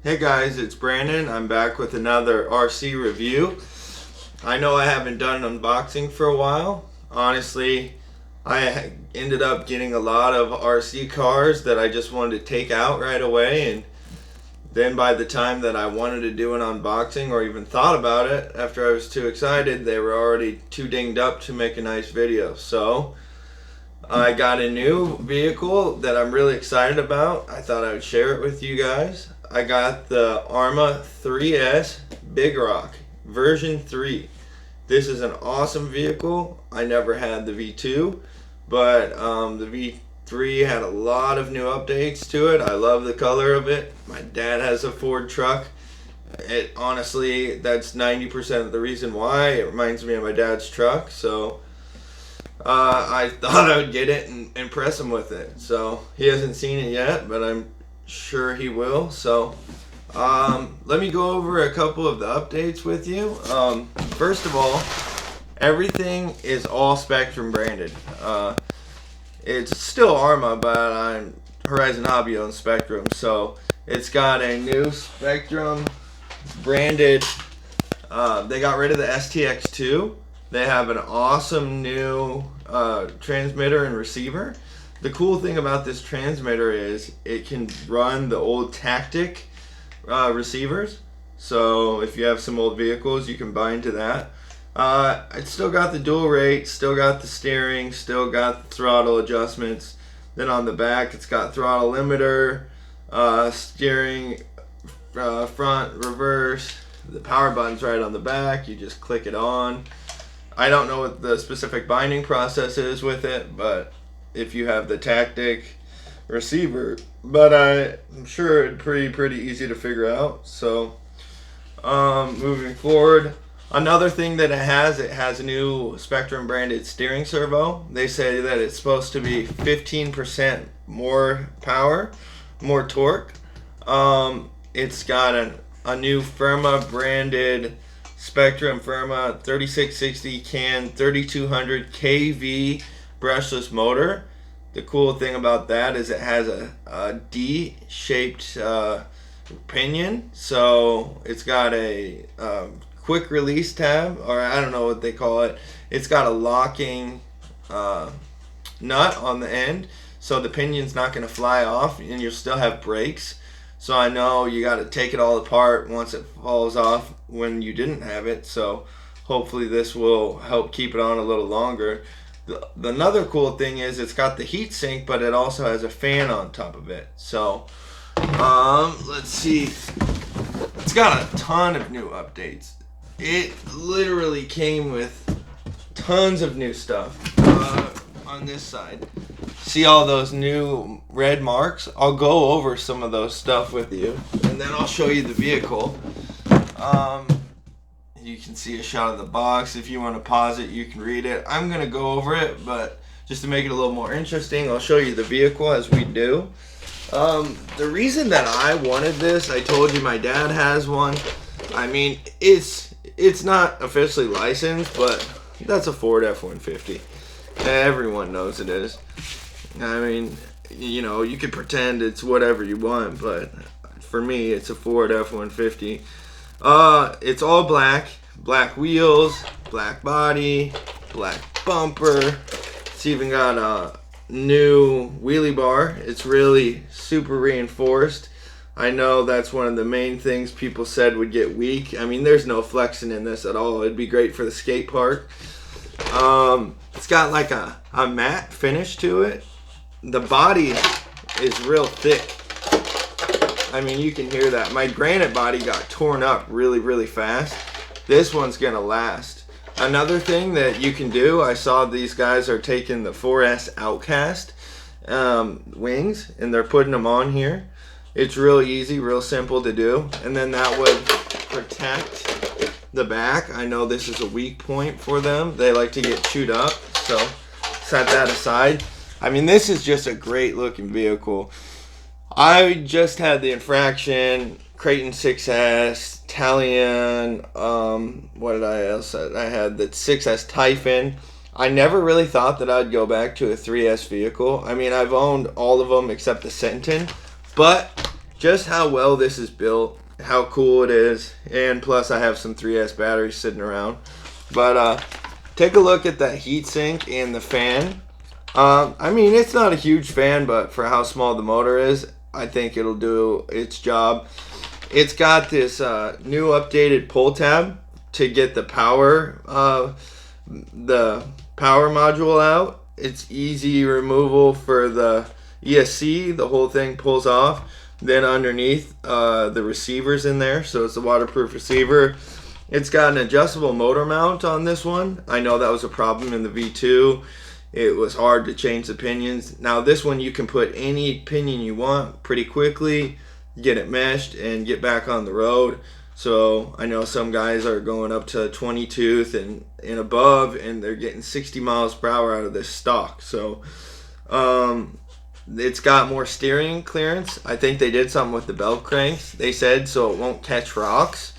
Hey guys, it's Brandon. I'm back with another RC review. I know I haven't done an unboxing for a while. Honestly, I ended up getting a lot of RC cars that I just wanted to take out right away, and then by the time that I wanted to do an unboxing or even thought about it, after I was too excited, they were already too dinged up to make a nice video. So I got a new vehicle that I'm really excited about. I thought I would share it with you guys. I got the Arrma 3S Big Rock version 3. This is an awesome vehicle. I never had the V2, but the V3 had a lot of new updates to it. I love the color of it. My dad has a Ford truck. It honestly, that's 90% of the reason why. It reminds me of my dad's truck, so I thought I would get it and impress him with it. So he hasn't seen it yet, but I'm sure he will. So let me go over a couple of the updates with you. First of all, everything is all Spectrum branded. It's still Arrma, but I'm Horizon Hobby owns Spectrum, so it's got a new Spectrum branded. They got rid of the STX2. They have an awesome new transmitter and receiver. The cool thing about this transmitter is it can run the old Tactic receivers. So if you have some old vehicles, you can buy into that. It's still got the dual rate, still got the steering, still got the throttle adjustments. Then on the back, it's got throttle limiter, steering, front, reverse. The power button's right on the back. You just click it on. I don't know what the specific binding process is with it, but if you have the Tactic receiver, but I'm sure it's pretty easy to figure out. So moving forward, another thing that it has a new Spectrum branded steering servo. They say that it's supposed to be 15% more power, more torque. It's got a new Firma branded Spectrum Firma 3660 CAN 3200 kV brushless motor. The cool thing about that is it has a D-shaped pinion, so it's got a quick release tab, or I don't know what they call it. It's got a locking nut on the end, so the pinion's not going to fly off, and you'll still have brakes. So I know you got to take it all apart once it falls off when you didn't have it, so hopefully this will help keep it on a little longer. Another cool thing is it's got the heat sink, but it also has a fan on top of it. So let's see. It's got a ton of new updates. It literally came with tons of new stuff. On this side, see all those new red marks? I'll go over some of those stuff with you, and then I'll show you the vehicle. You can see a shot of the box. If you want to pause it, you can read it. I'm going to go over it, but just to make it a little more interesting, I'll show you the vehicle as we do. The reason that I wanted this, I told you my dad has one. I mean, it's not officially licensed, but that's a Ford F-150. Everyone knows it is. I mean, you know, you could pretend it's whatever you want, but for me, it's a Ford F-150. It's all black wheels, black body, black bumper. It's even got a new wheelie bar. It's really super reinforced. I know that's one of the main things people said would get weak. I mean, there's no flexing in this at all. It'd be great for the skate park. It's got like a matte finish to it. The body is real thick. I mean, you can hear that. My granite body got torn up really fast. This one's gonna last. Another thing that you can do, I saw these guys are taking the 4S Outcast wings and they're putting them on here. It's real easy, real simple to do, and then that would protect the back. I know this is a weak point for them. They like to get chewed up, so set that aside. I mean, this is just a great looking vehicle. I just had the Infraction, Creighton 6S, Talion, what did I else? I had the 6S Typhon. I never really thought that I'd go back to a 3S vehicle. I mean, I've owned all of them except the Centon, but just how well this is built, how cool it is, and plus I have some 3S batteries sitting around. But take a look at that heatsink and the fan. I mean, it's not a huge fan, but for how small the motor is, I think it'll do its job. It's got this new updated pull tab to get the power module out. It's easy removal for the ESC. The whole thing pulls off. Then underneath, the receiver's in there, so it's a waterproof receiver. It's got an adjustable motor mount on this one. I know that was a problem in the V2. It was hard to change the pinions. Now this one you can put any pinion you want pretty quickly, get it meshed, and get back on the road. So I know some guys are going up to 20 tooth and above, and they're getting 60 miles per hour out of this stock. So it's got more steering clearance. I think they did something with the belt cranks, they said, so it won't catch rocks.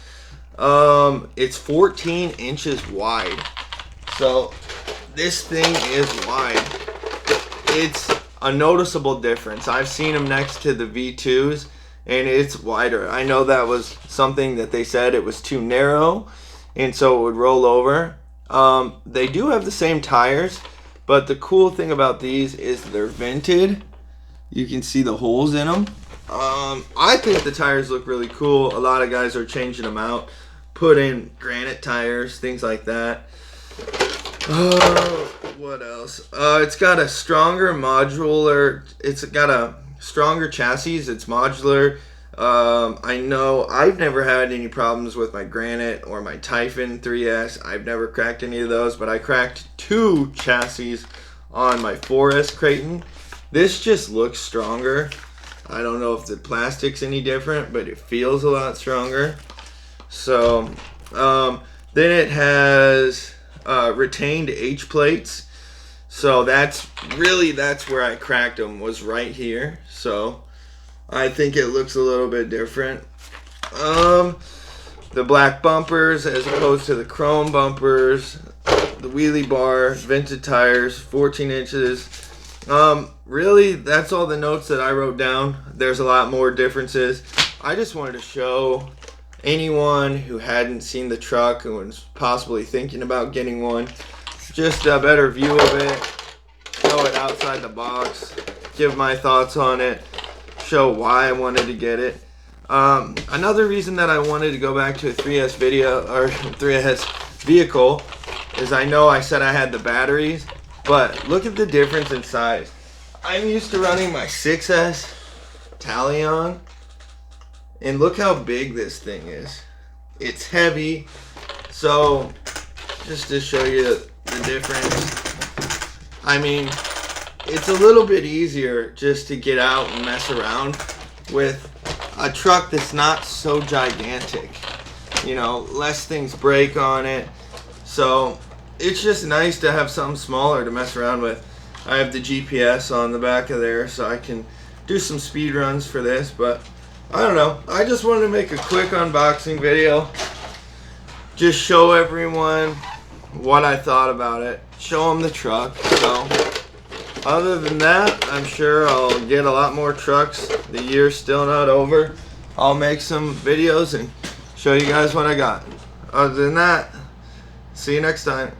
It's 14 inches wide. So this thing is wide. It's a noticeable difference. I've seen them next to the V2s, and it's wider. I know that was something that they said it was too narrow, and so it would roll over. They do have the same tires, but the cool thing about these is they're vented. You can see the holes in them. I think the tires look really cool. A lot of guys are changing them out, put in granite tires, things like that. What else? It's got a stronger modular. It's got a stronger chassis. It's modular. I know I've never had any problems with my Granite or my Typhon 3S. I've never cracked any of those, but I cracked 2 chassis on my 4S Creighton. This just looks stronger. I don't know if the plastic's any different, but it feels a lot stronger. So then it has retained H plates. So that's where I cracked them, was right here. So I think it looks a little bit different. The black bumpers as opposed to the chrome bumpers, the wheelie bar, vented tires, 14 inches. Really, that's all the notes that I wrote down. There's a lot more differences. I just wanted to show anyone who hadn't seen the truck and was possibly thinking about getting one just a better view of it, show it outside the box, give my thoughts on it, show why I wanted to get it. Another reason that I wanted to go back to a 3S video or 3S vehicle is I know I said I had the batteries, but look at the difference in size. I'm used to running my 6S Talion, and look how big this thing is. It's heavy, so just to show you the difference. I mean, it's a little bit easier just to get out and mess around with a truck that's not so gigantic. You know, less things break on it. So it's just nice to have something smaller to mess around with. I have the GPS on the back of there, so I can do some speed runs for this, but I don't know. I just wanted to make a quick unboxing video. Just show everyone what I thought about it. Show them the truck. So other than that, I'm sure I'll get a lot more trucks. The year's still not over. I'll make some videos and show you guys what I got. Other than that, see you next time.